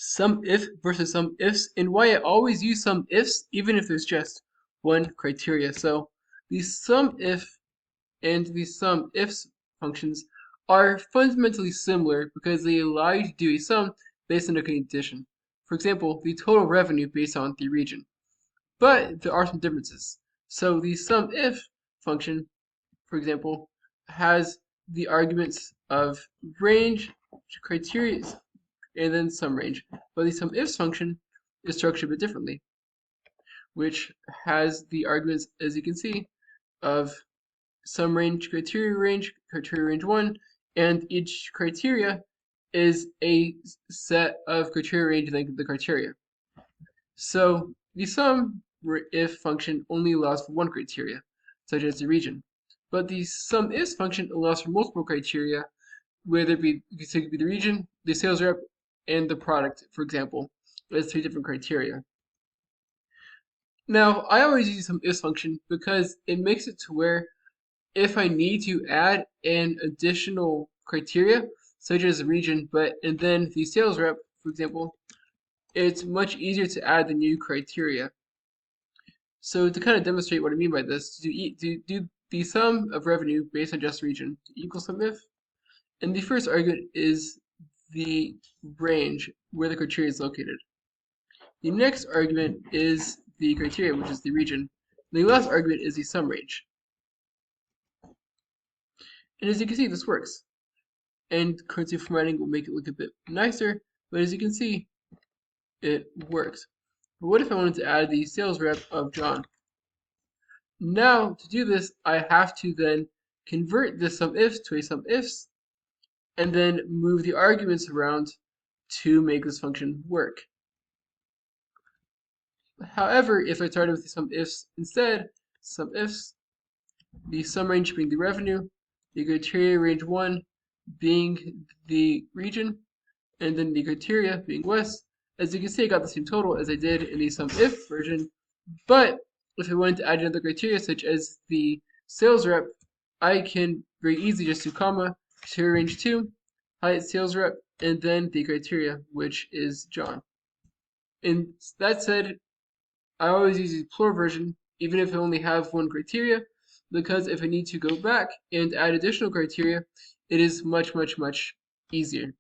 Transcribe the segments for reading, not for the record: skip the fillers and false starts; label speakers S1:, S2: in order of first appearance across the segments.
S1: SUMIF versus SUMIFS, and why I always use SUMIFs even if there's just one criteria. So the SUMIF and the SUMIFS functions are fundamentally similar because they allow you to do a sum based on a condition. For example, the total revenue based on the region. But there are some differences. So the SUMIF function, for example, has the arguments of range, criteria, and then sum range. But the SUMIFS function is structured a bit differently, which has the arguments, as you can see, of sum range, criteria range 1, and each criteria is a set of criteria range length of the criteria. So the SUMIF function only allows for one criteria, such as the region. But the SUMIFS function allows for multiple criteria, whether it be the region, the sales rep, and the product, for example, as 3 different criteria. Now, I always use the SUMIFS function because it makes it to where if I need to add an additional criteria, such as the region, and then the sales rep, for example, it's much easier to add the new criteria. So to kind of demonstrate what I mean by this, do the sum of revenue based on just region to equal SUMIF, and the first argument is the range where the criteria is located. The next argument is the criteria, which is the region. The last argument is the sum range. And as you can see, this works. And currency formatting will make it look a bit nicer, but as you can see, it works. But what if I wanted to add the sales rep of John? Now, to do this, I have to then convert this SUMIFs to a SUMIFS, and then move the arguments around to make this function work. However, if I started with the SUMIFs instead, SUMIFs, the sum range being the revenue, the criteria range 1 being the region, and then the criteria being West, as you can see, I got the same total as I did in the SUMIF version, but if I wanted to add another criteria, such as the sales rep, I can very easily just do comma, criteria range 2, highlight sales rep, and then the criteria, which is John. And that said, I always use the plural version, even if I only have one criteria, because if I need to go back and add additional criteria, it is much, much, much easier.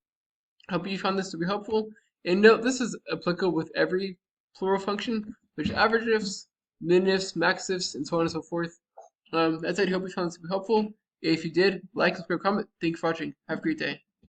S1: I hope you found this to be helpful. And note, this is applicable with every plural function, which is average ifs, min ifs, max ifs, and so on and so forth. That said, I hope you found this to be helpful. If you did, like, subscribe, comment. Thank you for watching. Have a great day.